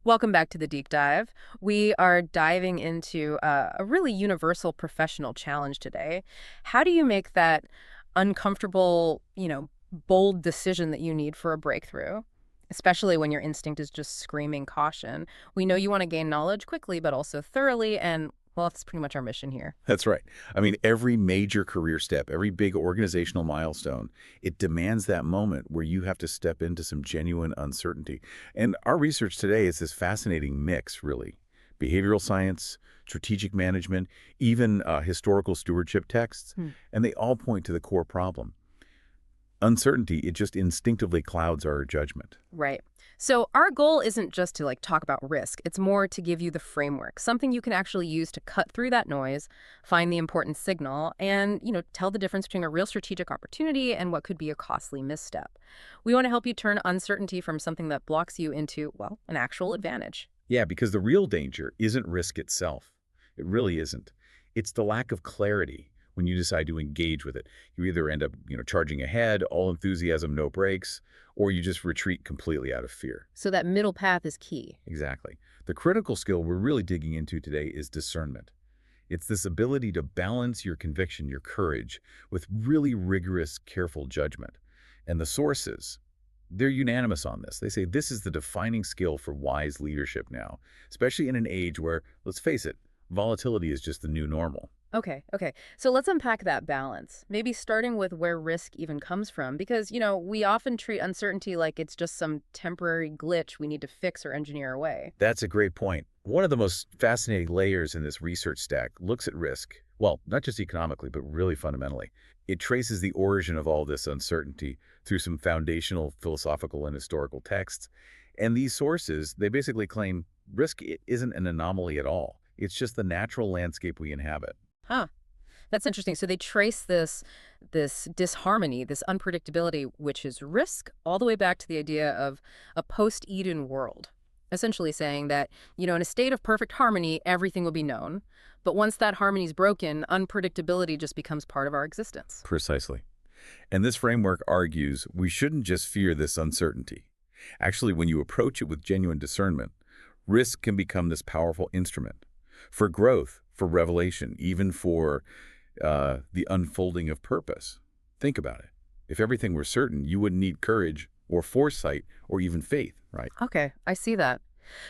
Welcome back to the deep dive. We are diving into a really universal professional challenge today. How do you make that uncomfortable, bold decision that you need for a breakthrough? Especially when your instinct is just screaming caution. We know you want to gain knowledge quickly, but also thoroughly, and well, that's pretty much our mission here. That's right. I mean, every major career step, every big organizational milestone, it demands that moment where you have to step into some genuine uncertainty. And our research today is this fascinating mix, really. Behavioral science, strategic management, even historical stewardship texts, and they all point to the core problem. Uncertainty, it just instinctively clouds our judgment. Right. So our goal isn't just to talk about risk. It's more to give you the framework, something you can actually use to cut through that noise, find the important signal, and, tell the difference between a real strategic opportunity and what could be a costly misstep. We want to help you turn uncertainty from something that blocks you into, well, an actual advantage. Yeah, because the real danger isn't risk itself. It really isn't. It's the lack of clarity when you decide to engage with it. You either end up, charging ahead, all enthusiasm, no brakes, or you just retreat completely out of fear. So that middle path is key. Exactly. The critical skill we're really digging into today is discernment. It's this ability to balance your conviction, your courage, with really rigorous, careful judgment. And the sources, they're unanimous on this. They say this is the defining skill for wise leadership now, especially in an age where, let's face it, volatility is just the new normal. Okay. So let's unpack that balance, maybe starting with where risk even comes from, because, we often treat uncertainty like it's just some temporary glitch we need to fix or engineer away. That's a great point. One of the most fascinating layers in this research stack looks at risk. Well, not just economically, but really fundamentally. It traces the origin of all this uncertainty through some foundational philosophical and historical texts. And these sources, they basically claim risk isn't an anomaly at all. It's just the natural landscape we inhabit. Huh. That's interesting. So they trace this disharmony, this unpredictability, which is risk, all the way back to the idea of a post-Eden world, essentially saying that, in a state of perfect harmony, everything will be known. But once that harmony is broken, unpredictability just becomes part of our existence. Precisely. And this framework argues we shouldn't just fear this uncertainty. Actually, when you approach it with genuine discernment, risk can become this powerful instrument for growth, for revelation, even for the unfolding of purpose. Think about it. If everything were certain, you wouldn't need courage or foresight or even faith, right? Okay, I see that.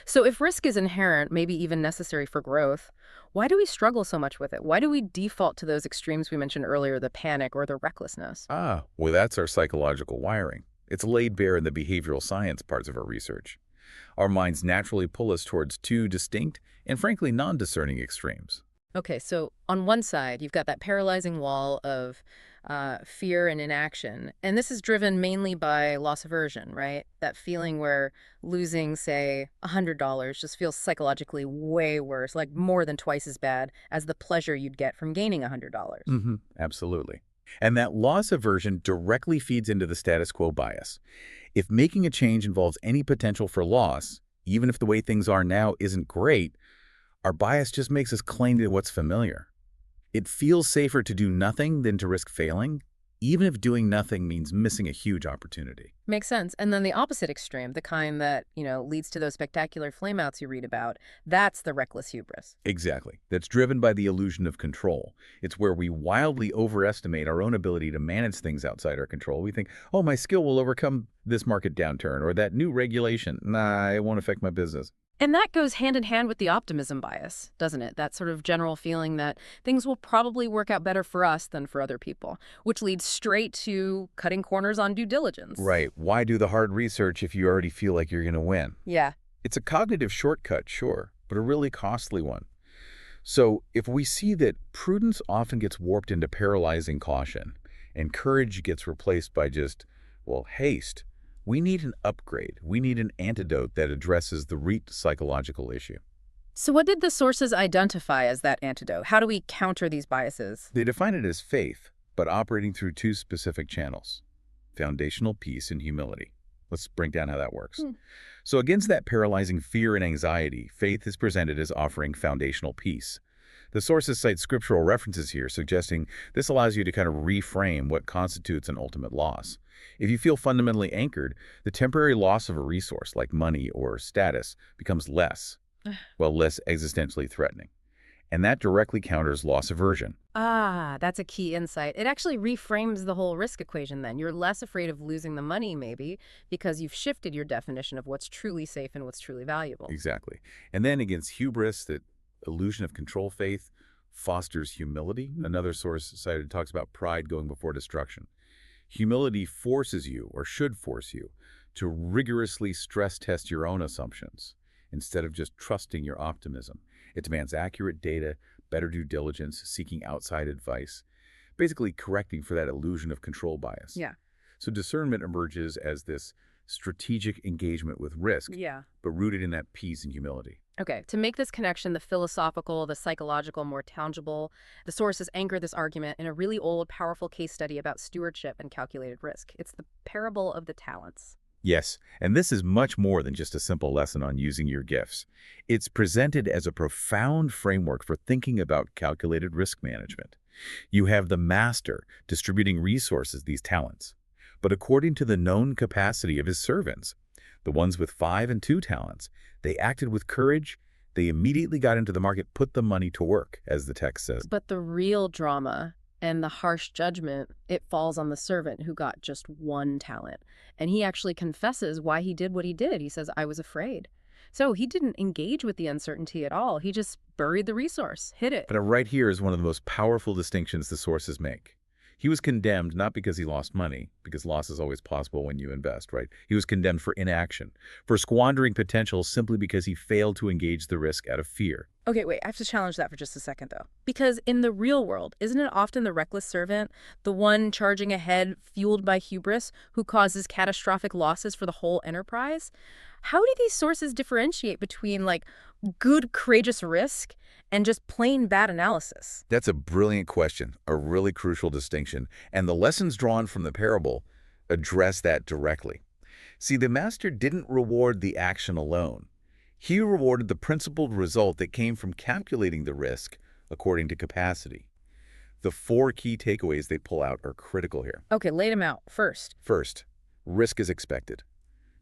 So if risk is inherent, maybe even necessary for growth, why do we struggle so much with it? Why do we default to those extremes we mentioned earlier, the panic or the recklessness? Well, that's our psychological wiring. It's laid bare in the behavioral science parts of our research. Our minds naturally pull us towards two distinct and frankly non-discerning extremes. Okay, so on one side, you've got that paralyzing wall of fear and inaction. And this is driven mainly by loss aversion, right? That feeling where losing, say, $100 just feels psychologically way worse, like more than twice as bad as the pleasure you'd get from gaining $100. Absolutely. And that loss aversion directly feeds into the status quo bias. If making a change involves any potential for loss, even if the way things are now isn't great, our bias just makes us cling to what's familiar. It feels safer to do nothing than to risk failing, even if doing nothing means missing a huge opportunity. Makes sense. And then the opposite extreme, the kind that, leads to those spectacular flameouts you read about, that's the reckless hubris. Exactly. That's driven by the illusion of control. It's where we wildly overestimate our own ability to manage things outside our control. We think, oh, my skill will overcome this market downturn or that new regulation. Nah, it won't affect my business. And that goes hand in hand with the optimism bias, doesn't it? That sort of general feeling that things will probably work out better for us than for other people, which leads straight to cutting corners on due diligence. Right. Why do the hard research if you already feel like you're going to win? Yeah. It's a cognitive shortcut, sure, but a really costly one. So if we see that prudence often gets warped into paralyzing caution and courage gets replaced by just, haste, we need an upgrade. We need an antidote that addresses the root psychological issue. So what did the sources identify as that antidote? How do we counter these biases? They define it as faith, but operating through two specific channels: foundational peace and humility. Let's break down how that works. So against that paralyzing fear and anxiety, faith is presented as offering foundational peace. The sources cite scriptural references here suggesting this allows you to kind of reframe what constitutes an ultimate loss. If you feel fundamentally anchored, the temporary loss of a resource like money or status becomes less existentially threatening. And that directly counters loss aversion. Ah, that's a key insight. It actually reframes the whole risk equation then. You're less afraid of losing the money, maybe, because you've shifted your definition of what's truly safe and what's truly valuable. Exactly. And then against hubris, that illusion of control faith fosters humility. Another source cited talks about pride going before destruction. Humility forces you, or should force you, to rigorously stress test your own assumptions instead of just trusting your optimism. It demands accurate data, better due diligence, seeking outside advice, basically correcting for that illusion of control bias. Yeah. So discernment emerges as this strategic engagement with risk, Yeah. but rooted in that peace and humility. Okay, to make this connection, the philosophical, the psychological, more tangible, the sources anchor this argument in a really old, powerful case study about stewardship and calculated risk. It's the parable of the talents. Yes, and this is much more than just a simple lesson on using your gifts. It's presented as a profound framework for thinking about calculated risk management. You have the master distributing resources, these talents, but according to the known capacity of his servants, the ones with 5 and 2 talents, they acted with courage. They immediately got into the market, put the money to work, as the text says. But the real drama and the harsh judgment, it falls on the servant who got just 1 talent. And he actually confesses why he did what he did. He says, I was afraid. So he didn't engage with the uncertainty at all. He just buried the resource, hid it. But right here is one of the most powerful distinctions the sources make. He was condemned not because he lost money, because loss is always possible when you invest, right? He was condemned for inaction, for squandering potential simply because he failed to engage the risk out of fear. Okay, wait, I have to challenge that for just a second, though. Because in the real world, isn't it often the reckless servant, the one charging ahead, fueled by hubris, who causes catastrophic losses for the whole enterprise? How do these sources differentiate between, like, good, courageous risk and just plain bad analysis? That's a brilliant question, a really crucial distinction, and the lessons drawn from the parable address that directly. See, the master didn't reward the action alone. He rewarded the principled result that came from calculating the risk according to capacity. The 4 key takeaways they pull out are critical here. Okay, lay them out. First, Risk is expected.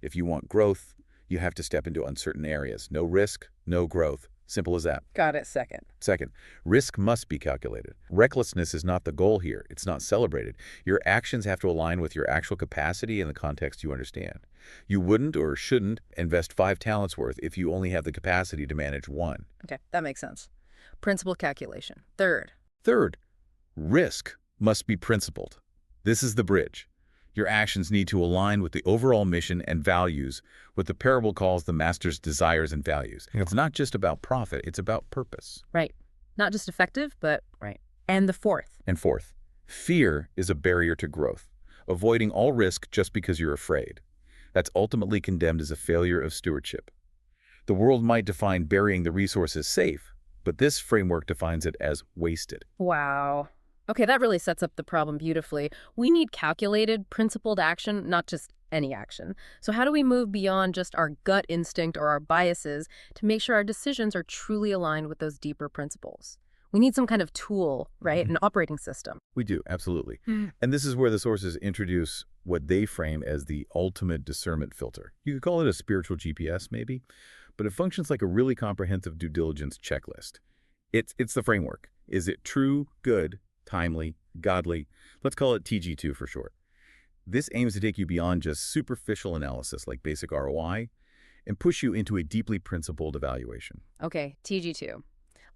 If you want growth, you have to step into uncertain areas. No risk, no growth. Simple as that. got it. Second, risk must be calculated. Recklessness is not the goal here. It's not celebrated. Your actions have to align with your actual capacity and the context you understand. You wouldn't or shouldn't invest 5 talents worth if you only have the capacity to manage 1. Okay, that makes sense. Principal calculation. Third, Risk must be principled. This is the bridge. Your actions need to align with the overall mission and values, what the parable calls the master's desires and values. It's not just about profit, it's about purpose. right. Not just effective, but right. And the fourth. And fourth, fear is a barrier to growth. Avoiding all risk just because you're afraid. That's ultimately condemned as a failure of stewardship. The world might define burying the resources safe, but this framework defines it as wasted. Wow. Okay, that really sets up the problem beautifully. We need calculated, principled action, not just any action. So how do we move beyond just our gut instinct or our biases to make sure our decisions are truly aligned with those deeper principles? We need some kind of tool, right? An operating system. We do, absolutely. And this is where the sources introduce what they frame as the ultimate discernment filter. You could call it a spiritual GPS, maybe, but it functions like a really comprehensive due diligence checklist. It's the framework. Is it true, good, timely, godly? Let's call it TG2 for short. This aims to take you beyond just superficial analysis like basic ROI and push you into a deeply principled evaluation. Okay, TG2.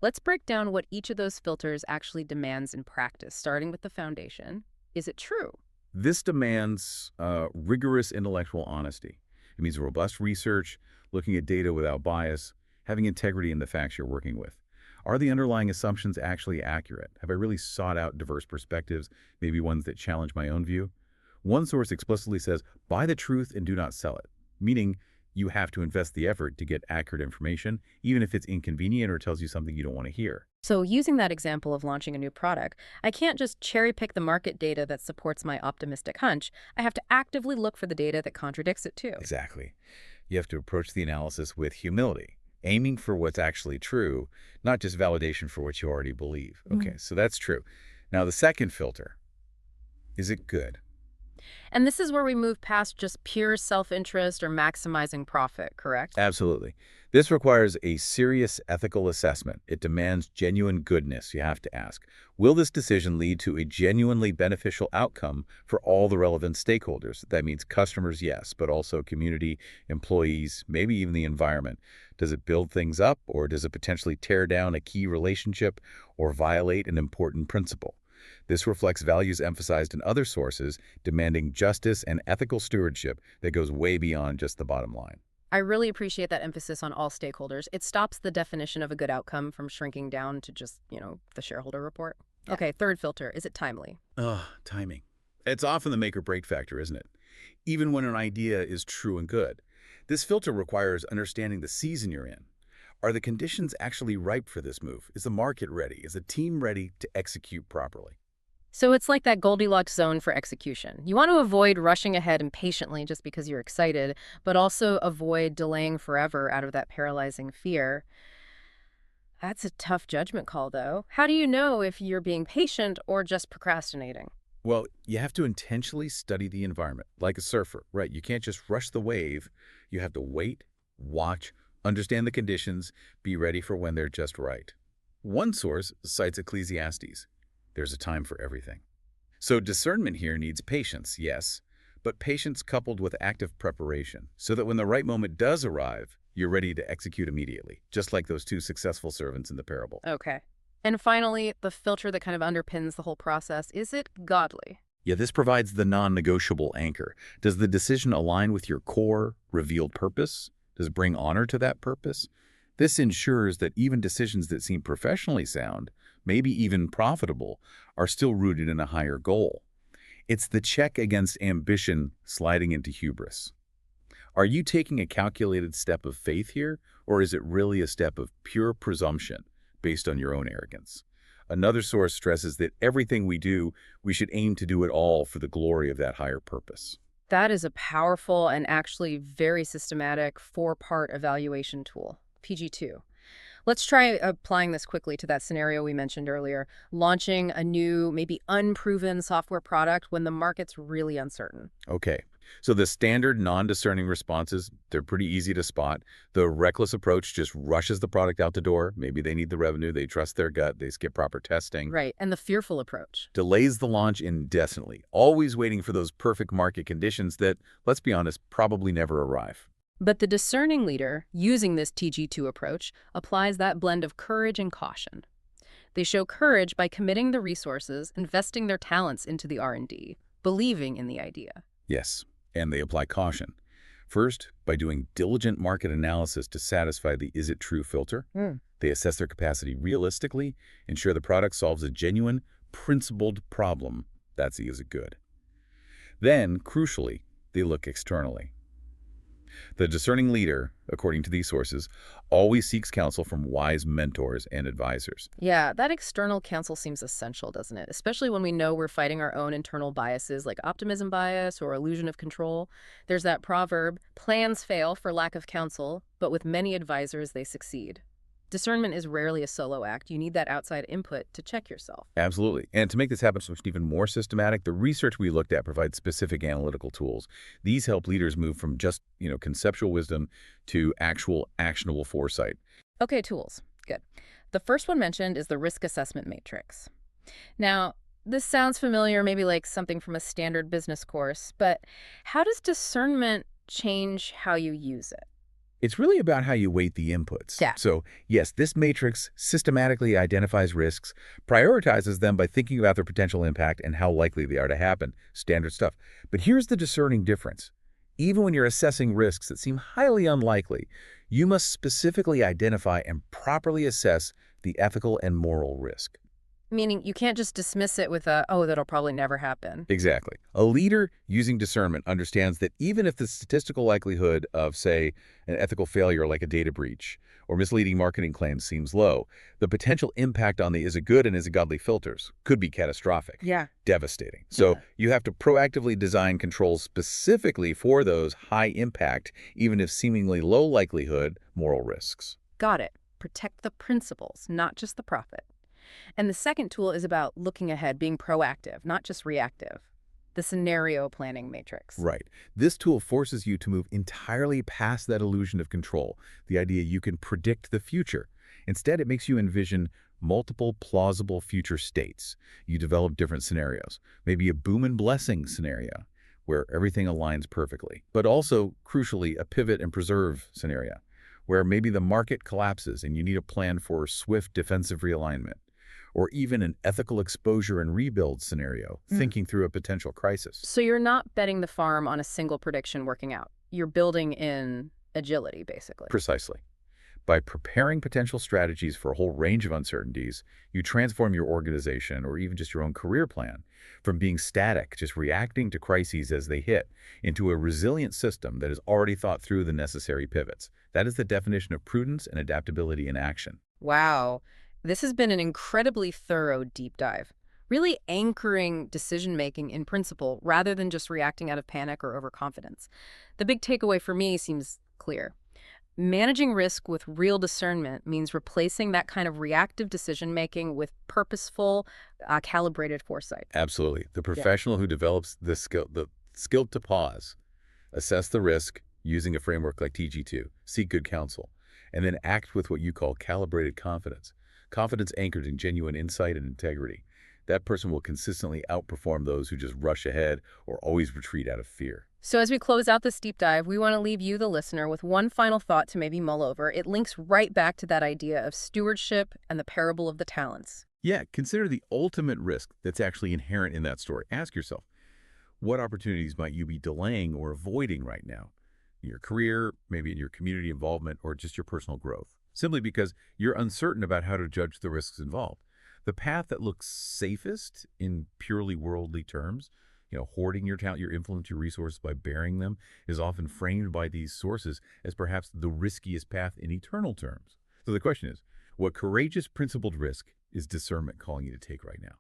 Let's break down what each of those filters actually demands in practice, starting with the foundation. Is it true? This demands rigorous intellectual honesty. It means robust research, looking at data without bias, having integrity in the facts you're working with. Are the underlying assumptions actually accurate? Have I really sought out diverse perspectives, maybe ones that challenge my own view? One source explicitly says, buy the truth and do not sell it, meaning you have to invest the effort to get accurate information, even if it's inconvenient or tells you something you don't want to hear. So using that example of launching a new product, I can't just cherry pick the market data that supports my optimistic hunch. I have to actively look for the data that contradicts it too. Exactly. You have to approach the analysis with humility, aiming for what's actually true, not just validation for what you already believe. Okay, so that's true. Now the second filter, is it good? And this is where we move past just pure self-interest or maximizing profit, correct? Absolutely. This requires a serious ethical assessment. It demands genuine goodness. You have to ask, will this decision lead to a genuinely beneficial outcome for all the relevant stakeholders? That means customers, yes, but also community, employees, maybe even the environment. Does it build things up, or does it potentially tear down a key relationship or violate an important principle? This reflects values emphasized in other sources, demanding justice and ethical stewardship that goes way beyond just the bottom line. I really appreciate that emphasis on all stakeholders. It stops the definition of a good outcome from shrinking down to just, the shareholder report. Yeah. Okay, third filter, is it timely? Timing. It's often the make or break factor, isn't it? Even when an idea is true and good. This filter requires understanding the season you're in. Are the conditions actually ripe for this move? Is the market ready? Is the team ready to execute properly? So it's like that Goldilocks zone for execution. You want to avoid rushing ahead impatiently just because you're excited, but also avoid delaying forever out of that paralyzing fear. That's a tough judgment call, though. How do you know if you're being patient or just procrastinating? Well, you have to intentionally study the environment, like a surfer, right? You can't just rush the wave. You have to wait, watch, understand the conditions, be ready for when they're just right. One source cites Ecclesiastes. There's a time for everything. So discernment here needs patience, yes, but patience coupled with active preparation, so that when the right moment does arrive, you're ready to execute immediately, just like those two successful servants in the parable. Okay. And finally, the filter that kind of underpins the whole process, is it godly? Yeah, this provides the non-negotiable anchor. Does the decision align with your core, revealed purpose? Does it bring honor to that purpose? This ensures that even decisions that seem professionally sound, maybe even profitable, are still rooted in a higher goal. It's the check against ambition sliding into hubris. Are you taking a calculated step of faith here, or is it really a step of pure presumption based on your own arrogance? Another source stresses that everything we do, we should aim to do it all for the glory of that higher purpose. That is a powerful and actually very systematic four-part evaluation tool, PG2. Let's try applying this quickly to that scenario we mentioned earlier, launching a new, maybe unproven software product when the market's really uncertain. Okay, so the standard non-discerning responses, they're pretty easy to spot. The reckless approach just rushes the product out the door. Maybe they need the revenue, they trust their gut, they skip proper testing. Right, and the fearful approach. Delays the launch indefinitely, always waiting for those perfect market conditions that, let's be honest, probably never arrive. But the discerning leader, using this TG2 approach, applies that blend of courage and caution. They show courage by committing the resources, investing their talents into the R&D, believing in the idea. Yes, and they apply caution. First, by doing diligent market analysis to satisfy the is it true filter. They assess their capacity realistically, ensure the product solves a genuine, principled problem. That's the is it good. Then, crucially, they look externally. The discerning leader, according to these sources, always seeks counsel from wise mentors and advisors. Yeah, that external counsel seems essential, doesn't it? Especially when we know we're fighting our own internal biases like optimism bias or illusion of control. There's that proverb, plans fail for lack of counsel, but with many advisors they succeed. Discernment is rarely a solo act. You need that outside input to check yourself. Absolutely. And to make this happen so much even more systematic, the research we looked at provides specific analytical tools. These help leaders move from just, conceptual wisdom to actual actionable foresight. Okay, tools. Good. The first one mentioned is the risk assessment matrix. Now, this sounds familiar, maybe like something from a standard business course, but how does discernment change how you use it? It's really about how you weight the inputs. Yeah. So, yes, this matrix systematically identifies risks, prioritizes them by thinking about their potential impact and how likely they are to happen. Standard stuff. But here's the discerning difference. Even when you're assessing risks that seem highly unlikely, you must specifically identify and properly assess the ethical and moral risk. Meaning you can't just dismiss it with a, oh, that'll probably never happen. Exactly. A leader using discernment understands that even if the statistical likelihood of, say, an ethical failure like a data breach or misleading marketing claims seems low, the potential impact on the is it good and is it godly filters could be catastrophic. Yeah. Devastating. So you have to proactively design controls specifically for those high impact, even if seemingly low likelihood, moral risks. Got it. Protect the principles, not just the profit. And the second tool is about looking ahead, being proactive, not just reactive. the scenario planning matrix. Right. This tool forces you to move entirely past that illusion of control, the idea you can predict the future. Instead, it makes you envision multiple plausible future states. You develop different scenarios, maybe a boom and blessing scenario, where everything aligns perfectly, but also, crucially, a pivot and preserve scenario, where maybe the market collapses and you need a plan for swift defensive realignment, or even an ethical exposure and rebuild scenario, thinking through a potential crisis. So you're not betting the farm on a single prediction working out. You're building in agility, basically. Precisely. By preparing potential strategies for a whole range of uncertainties, you transform your organization or even just your own career plan from being static, just reacting to crises as they hit, into a resilient system that has already thought through the necessary pivots. That is the definition of prudence and adaptability in action. Wow. This has been an incredibly thorough deep dive, really anchoring decision-making in principle rather than just reacting out of panic or overconfidence. The big takeaway for me seems clear. Managing risk with real discernment means replacing that kind of reactive decision-making with purposeful, calibrated foresight. Absolutely. The Yeah. professional who develops the skill to pause, assess the risk using a framework like TG2, seek good counsel, and then act with what you call calibrated confidence. Confidence anchored in genuine insight and integrity. That person will consistently outperform those who just rush ahead or always retreat out of fear. So as we close out this deep dive, we want to leave you, the listener, with one final thought to maybe mull over. It links right back to that idea of stewardship and the parable of the talents. Yeah, consider the ultimate risk that's actually inherent in that story. Ask yourself, what opportunities might you be delaying or avoiding right now? In your career, maybe in your community involvement, or just your personal growth, simply because you're uncertain about how to judge the risks involved. The path that looks safest in purely worldly terms, hoarding your talent, your influence, your resources by bearing them, is often framed by these sources as perhaps the riskiest path in eternal terms. So the question is, what courageous, principled risk is discernment calling you to take right now?